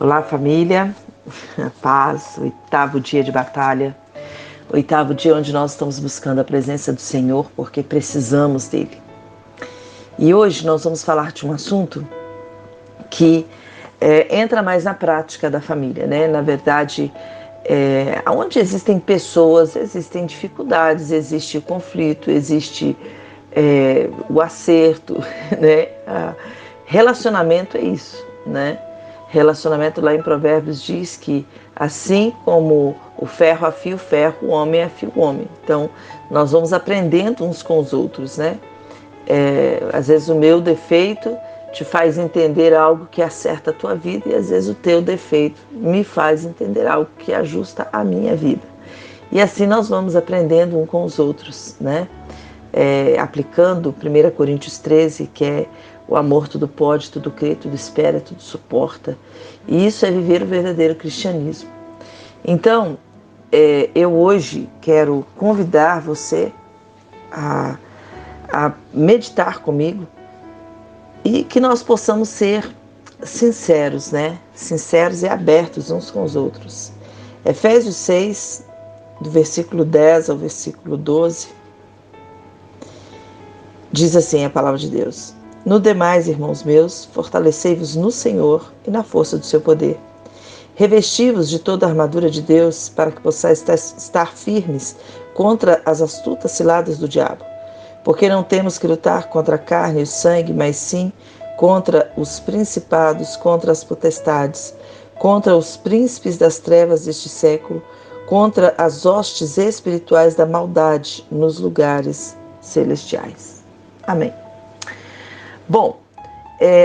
Olá, família, paz, 8º dia de batalha, 8º dia onde nós estamos buscando a presença do Senhor porque precisamos dele. E hoje nós vamos falar de um assunto que entra mais na prática da família, né? Na verdade, onde existem pessoas, existem dificuldades, existe o conflito, existe o acerto, né? Relacionamento é isso, né? Relacionamento lá em Provérbios diz que assim como o ferro afia o ferro, o homem afia o homem. Então, nós vamos aprendendo uns com os outros, né? Às vezes o meu defeito te faz entender algo que acerta a tua vida e às vezes o teu defeito me faz entender algo que ajusta a minha vida. E assim nós vamos aprendendo um com os outros, né? Aplicando 1 Coríntios 13, que é o amor tudo pode, tudo crê, tudo espera, tudo suporta. E isso é viver o verdadeiro cristianismo. Então, eu hoje quero convidar você a meditar comigo e que nós possamos ser sinceros, né? Sinceros e abertos uns com os outros. Efésios 6, do versículo 10 ao versículo 12, diz assim a palavra de Deus: No demais, irmãos meus, fortalecei-vos no Senhor e na força do seu poder. Revesti-vos de toda a armadura de Deus, para que possais estar firmes contra as astutas ciladas do diabo. Porque não temos que lutar contra a carne e o sangue, mas sim contra os principados, contra as potestades, contra os príncipes das trevas deste século, contra as hostes espirituais da maldade nos lugares celestiais. Amém. Bom,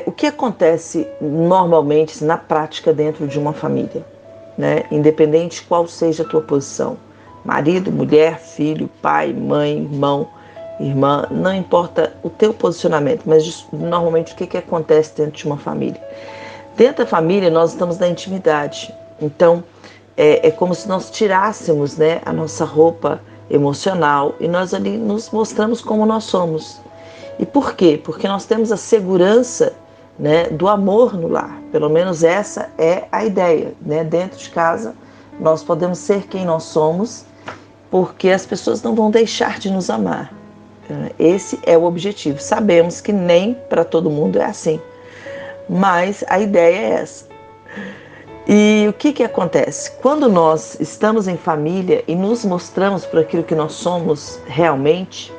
o que acontece normalmente na prática dentro de uma família, né? Independente qual seja a tua posição, marido, mulher, filho, pai, mãe, irmão, irmã, não importa o teu posicionamento, mas normalmente o que acontece dentro de uma família? Dentro da família nós estamos na intimidade, então é como se nós tirássemos, né, a nossa roupa emocional e nós ali nos mostramos como nós somos. E por quê? Porque nós temos a segurança, né, do amor no lar. Pelo menos essa é a ideia, né? Dentro de casa nós podemos ser quem nós somos, porque as pessoas não vão deixar de nos amar. Esse é o objetivo. Sabemos que nem para todo mundo é assim, mas a ideia é essa. E o que acontece? Quando nós estamos em família e nos mostramos por aquilo que nós somos realmente,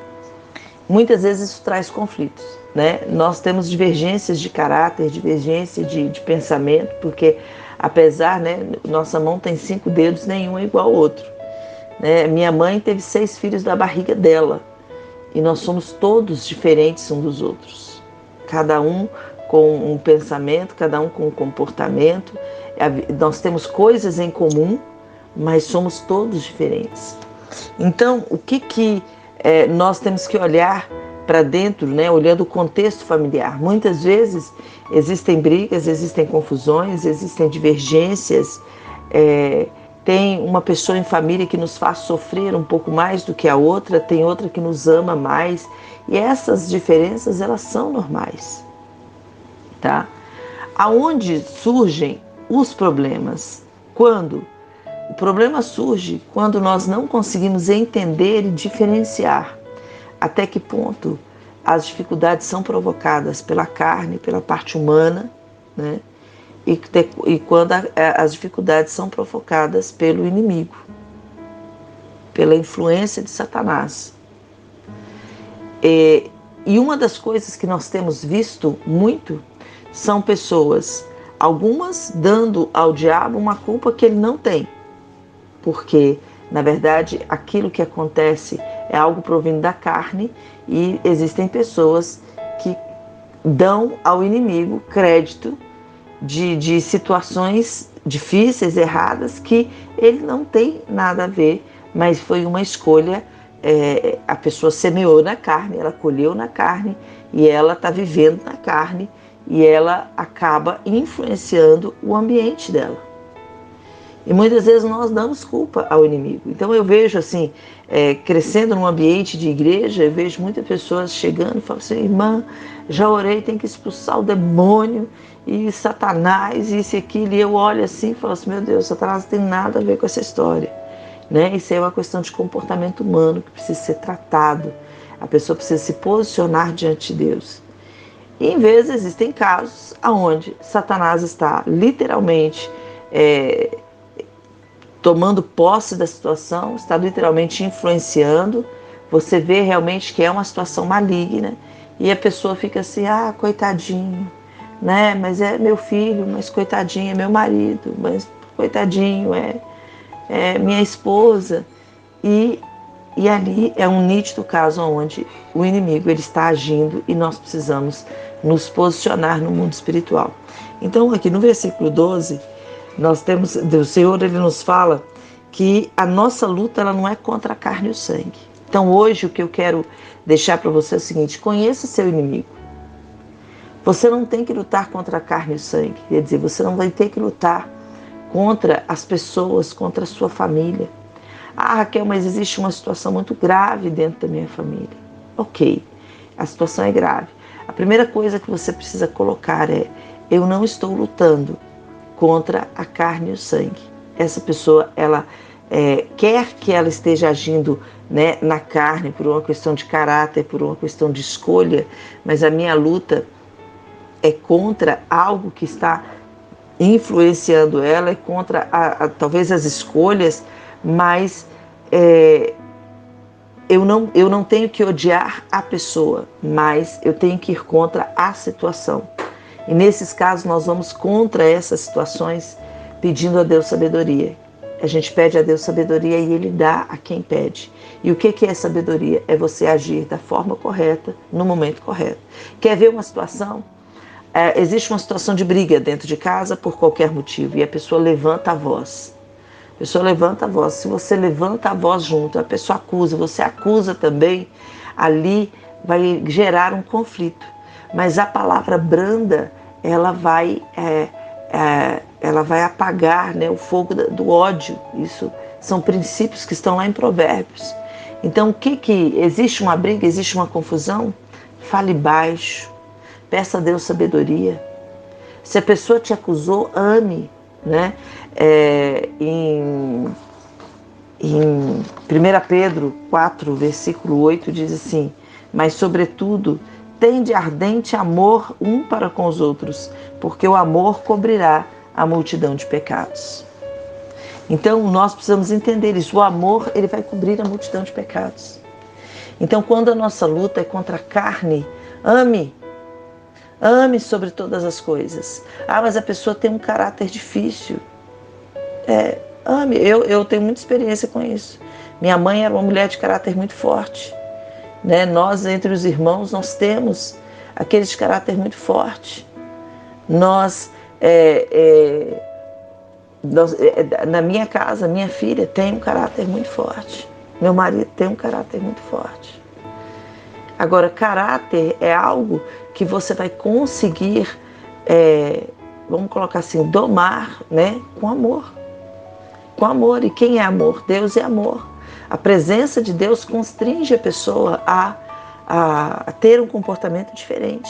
muitas vezes isso traz conflitos, né? Nós temos divergências de caráter, divergência de pensamento, porque apesar, né, nossa mão tem 5 dedos, nenhum é igual ao outro, né? Minha mãe teve 6 filhos da barriga dela e nós somos todos diferentes uns dos outros, cada um com um pensamento, cada um com um comportamento. Nós temos coisas em comum, mas somos todos diferentes. Então, o que nós temos que olhar para dentro, né, olhando o contexto familiar? Muitas vezes existem brigas, existem confusões, existem divergências, tem uma pessoa em família que nos faz sofrer um pouco mais do que a outra, tem outra que nos ama mais, e essas diferenças, elas são normais, tá? Aonde surgem os problemas? Quando? O problema surge quando nós não conseguimos entender e diferenciar até que ponto as dificuldades são provocadas pela carne, pela parte humana, né? E quando as dificuldades são provocadas pelo inimigo, pela influência de Satanás. E uma das coisas que nós temos visto muito são pessoas, algumas dando ao diabo uma culpa que ele não tem, porque, na verdade, aquilo que acontece é algo provindo da carne e existem pessoas que dão ao inimigo crédito de situações difíceis, erradas, que ele não tem nada a ver, mas foi uma escolha. A pessoa semeou na carne, ela colheu na carne e ela está vivendo na carne e ela acaba influenciando o ambiente dela. E muitas vezes nós damos culpa ao inimigo. Então eu vejo assim, crescendo num ambiente de igreja, eu vejo muitas pessoas chegando e falando assim, irmã, já orei, tem que expulsar o demônio e Satanás, isso e aquilo. E eu olho assim e falo assim, meu Deus, Satanás não tem nada a ver com essa história. Né? Isso é uma questão de comportamento humano que precisa ser tratado. A pessoa precisa se posicionar diante de Deus. E em vezes existem casos onde Satanás está literalmente tomando posse da situação, está literalmente influenciando. Você vê realmente que é uma situação maligna e a pessoa fica assim, coitadinho, né? Mas é meu filho, mas coitadinho, é meu marido, mas coitadinho, é minha esposa. E ali é um nítido caso onde o inimigo ele está agindo e nós precisamos nos posicionar no mundo espiritual. Então aqui no versículo 12, nós temos, o Senhor ele nos fala que a nossa luta ela não é contra a carne e o sangue. Então hoje o que eu quero deixar para você é o seguinte, conheça seu inimigo. Você não tem que lutar contra a carne e o sangue, quer dizer, você não vai ter que lutar contra as pessoas, contra a sua família. Raquel, mas existe uma situação muito grave dentro da minha família. Ok, a situação é grave. A primeira coisa que você precisa colocar é, eu não estou lutando contra a carne e o sangue. Essa pessoa, ela quer que ela esteja agindo, né, na carne por uma questão de caráter, por uma questão de escolha, mas a minha luta é contra algo que está influenciando ela, é contra talvez as escolhas, mas eu não tenho que odiar a pessoa, mas eu tenho que ir contra a situação. E nesses casos nós vamos contra essas situações pedindo a Deus sabedoria. A gente pede a Deus sabedoria e Ele dá a quem pede. E o que é sabedoria? É você agir da forma correta, no momento correto. Quer ver uma situação? Existe uma situação de briga dentro de casa por qualquer motivo e a pessoa levanta a voz. A pessoa levanta a voz. Se você levanta a voz junto, a pessoa acusa, você acusa também, ali vai gerar um conflito. Mas a palavra branda, ela vai apagar, né, o fogo do ódio. Isso são princípios que estão lá em Provérbios. Então, existe uma briga, existe uma confusão? Fale baixo, peça a Deus sabedoria. Se a pessoa te acusou, ame, né? Em 1 Pedro 4, versículo 8, diz assim, mas sobretudo, tende ardente amor um para com os outros, porque o amor cobrirá a multidão de pecados. Então, nós precisamos entender isso. O amor, ele vai cobrir a multidão de pecados. Então, quando a nossa luta é contra a carne, ame. Ame sobre todas as coisas. Mas a pessoa tem um caráter difícil. Ame. Eu tenho muita experiência com isso. Minha mãe era uma mulher de caráter muito forte. Né? Nós, entre os irmãos, nós temos aqueles de caráter muito forte. Na minha casa, minha filha tem um caráter muito forte. Meu marido tem um caráter muito forte. Agora, caráter é algo que você vai conseguir, vamos colocar assim, domar, né, com amor. Com amor. E quem é amor? Deus é amor. A presença de Deus constringe a pessoa a ter um comportamento diferente.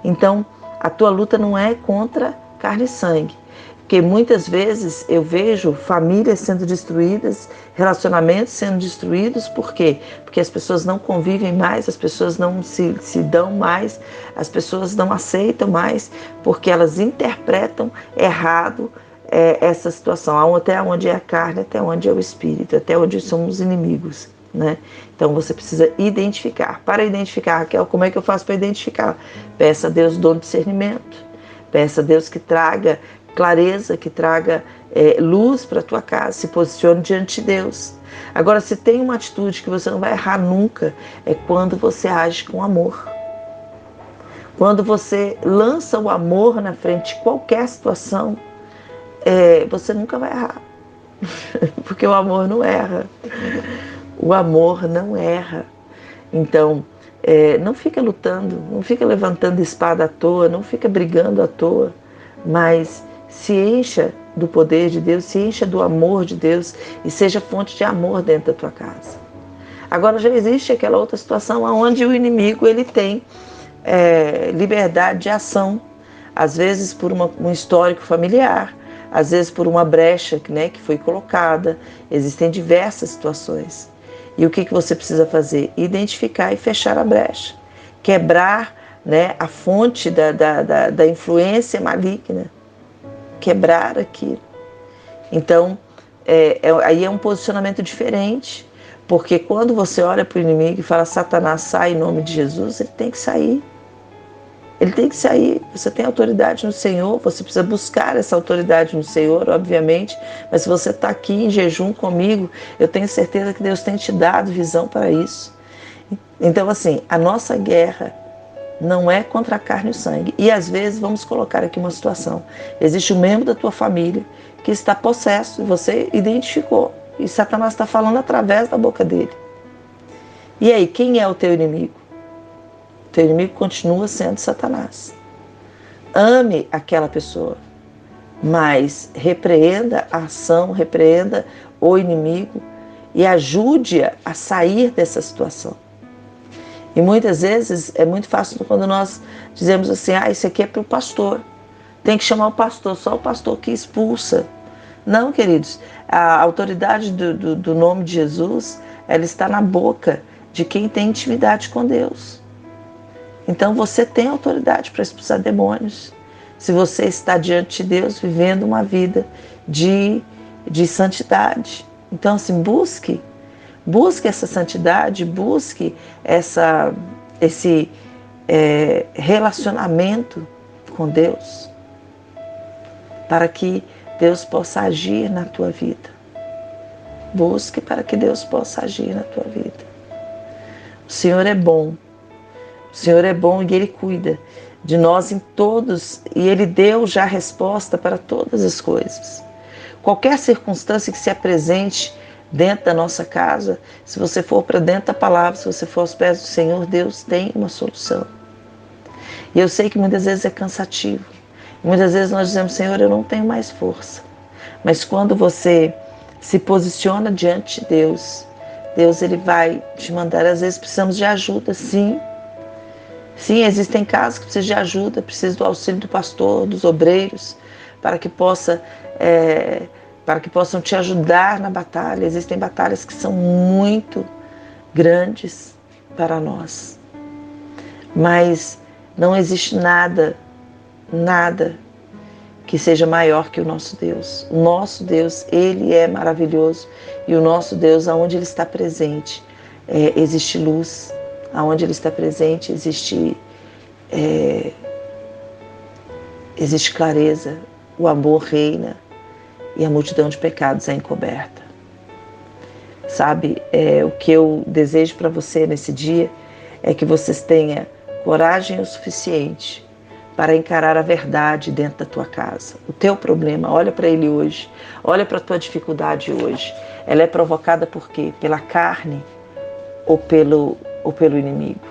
Então, a tua luta não é contra carne e sangue. Porque muitas vezes eu vejo famílias sendo destruídas, relacionamentos sendo destruídos. Por quê? Porque as pessoas não convivem mais, as pessoas não se dão mais, as pessoas não aceitam mais, porque elas interpretam errado essa situação, até onde é a carne, até onde é o espírito, até onde são os inimigos. Né? Então você precisa identificar. Para identificar, Raquel, como é que eu faço para identificar? Peça a Deus dom de discernimento. Peça a Deus que traga clareza, que traga luz para a tua casa, se posicione diante de Deus. Agora, se tem uma atitude que você não vai errar nunca, é quando você age com amor. Quando você lança o amor na frente de qualquer situação, você nunca vai errar. Porque o amor não erra. O amor não erra. Então, não fica lutando, não fica levantando espada à toa, não fica brigando à toa, mas se encha do poder de Deus, se encha do amor de Deus e seja fonte de amor dentro da tua casa. Agora já existe aquela outra situação onde o inimigo ele tem liberdade de ação, às vezes por um histórico familiar, às vezes por uma brecha, né, que foi colocada. Existem diversas situações. E o que você precisa fazer? Identificar e fechar a brecha. Quebrar, né, a fonte da influência maligna. Quebrar aquilo. Então, aí é um posicionamento diferente. Porque quando você olha para o inimigo e fala, Satanás, sai em nome de Jesus, ele tem que sair. Ele tem que sair. Você tem autoridade no Senhor, você precisa buscar essa autoridade no Senhor, obviamente, mas se você está aqui em jejum comigo, eu tenho certeza que Deus tem te dado visão para isso. Então, assim, a nossa guerra não é contra a carne e o sangue. E às vezes, vamos colocar aqui uma situação, existe um membro da tua família que está possesso, e você identificou, e Satanás está falando através da boca dele. E aí, quem é o teu inimigo? O teu inimigo continua sendo Satanás. Ame aquela pessoa, mas repreenda a ação, repreenda o inimigo e ajude-a a sair dessa situação. E muitas vezes é muito fácil quando nós dizemos assim, isso aqui é para o pastor, tem que chamar o pastor, só o pastor que expulsa. Não, queridos, a autoridade do nome de Jesus, ela está na boca de quem tem intimidade com Deus. Então você tem autoridade para expulsar demônios. Se você está diante de Deus vivendo uma vida de santidade. Então assim, busque essa santidade, busque esse relacionamento com Deus, para que Deus possa agir na tua vida. Busque para que Deus possa agir na tua vida. O Senhor é bom. O Senhor é bom e Ele cuida de nós em todos, e Ele deu já a resposta para todas as coisas. Qualquer circunstância que se apresente dentro da nossa casa, se você for para dentro da palavra, se você for aos pés do Senhor, Deus tem uma solução. E eu sei que muitas vezes é cansativo. Muitas vezes nós dizemos, Senhor, eu não tenho mais força. Mas quando você se posiciona diante de Deus, Deus ele vai te mandar. Às vezes precisamos de ajuda, sim. Sim, existem casos que precisam de ajuda, precisam do auxílio do pastor, dos obreiros, para que possam te ajudar na batalha. Existem batalhas que são muito grandes para nós. Mas não existe nada que seja maior que o nosso Deus. O nosso Deus, Ele é maravilhoso. E o nosso Deus, aonde Ele está presente, existe luz. Aonde Ele está presente, existe clareza. O amor reina e a multidão de pecados é encoberta. Sabe, o que eu desejo para você nesse dia é que vocês tenham coragem o suficiente para encarar a verdade dentro da tua casa. O teu problema, olha para ele hoje, olha para a tua dificuldade hoje. Ela é provocada por quê? Pela carne ou pelo inimigo?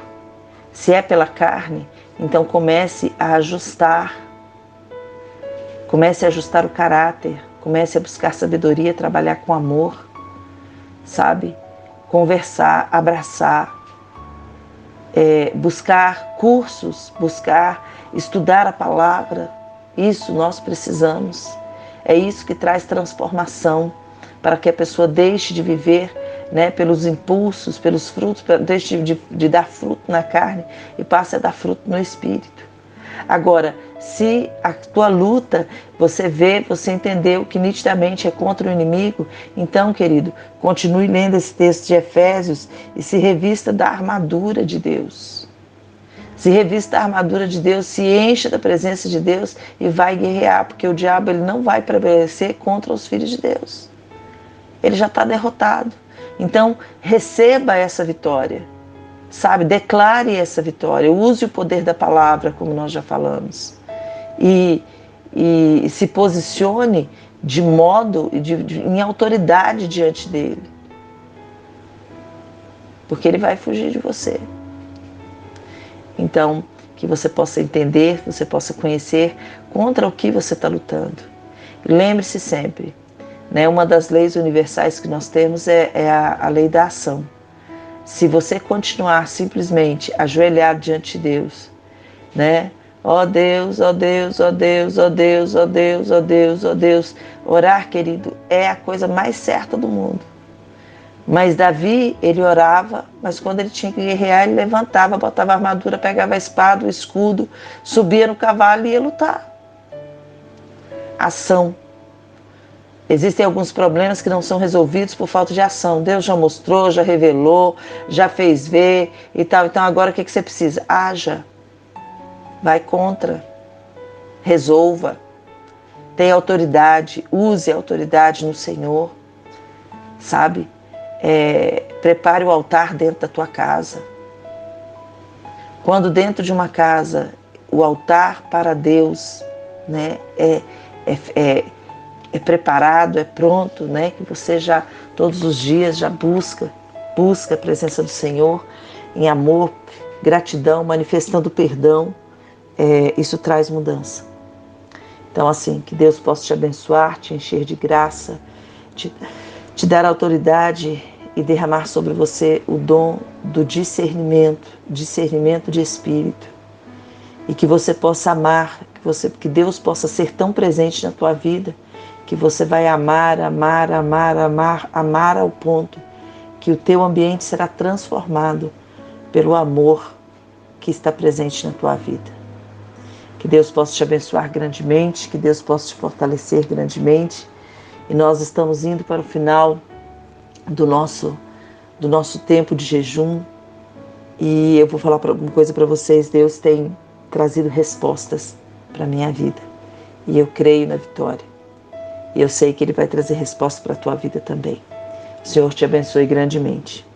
Se é pela carne, então comece a ajustar o caráter, comece a buscar sabedoria, trabalhar com amor, sabe? Conversar, abraçar, buscar cursos, buscar estudar a palavra. Isso nós precisamos. É isso que traz transformação, para que a pessoa deixe de viver, né, pelos impulsos, pelos frutos, deixe de dar fruto na carne e passe a dar fruto no espírito. Agora, se a tua luta, você entendeu que nitidamente é contra o inimigo, então, querido, continue lendo esse texto de Efésios e se revista da armadura de Deus. Se revista da armadura de Deus, se encha da presença de Deus e vai guerrear, porque o diabo ele não vai prevalecer contra os filhos de Deus. Ele já está derrotado. Então, receba essa vitória, sabe? Declare essa vitória, use o poder da palavra, como nós já falamos, e se posicione de modo, em autoridade diante dele, porque ele vai fugir de você. Então, que você possa entender, que você possa conhecer contra o que você está lutando. E lembre-se sempre, né, uma das leis universais que nós temos é a lei da ação. Se você continuar simplesmente ajoelhado diante de Deus, né? Ó Deus, ó Deus, ó Deus, ó Deus, ó Deus, ó Deus, ó Deus. Orar, querido, é a coisa mais certa do mundo. Mas Davi, ele orava, mas quando ele tinha que guerrear, ele levantava, botava a armadura, pegava a espada, o escudo, subia no cavalo e ia lutar. Ação. Existem alguns problemas que não são resolvidos por falta de ação. Deus já mostrou, já revelou, já fez ver e tal. Então agora o que você precisa? Haja. Vai contra. Resolva. Tenha autoridade. Use a autoridade no Senhor. Sabe? Prepare o altar dentro da tua casa. Quando dentro de uma casa o altar para Deus, né, é preparado, é pronto, né, que você já todos os dias já busca a presença do Senhor em amor, gratidão, manifestando perdão, isso traz mudança. Então assim, que Deus possa te abençoar, te encher de graça, te dar autoridade e derramar sobre você o dom do discernimento de espírito, e que você possa amar, que Deus possa ser tão presente na tua vida, que você vai amar ao ponto que o teu ambiente será transformado pelo amor que está presente na tua vida. Que Deus possa te abençoar grandemente, que Deus possa te fortalecer grandemente. E nós estamos indo para o final do nosso tempo de jejum. E eu vou falar uma coisa para vocês. Deus tem trazido respostas para a minha vida. E eu creio na vitória. E eu sei que Ele vai trazer respostas para a tua vida também. O Senhor te abençoe grandemente.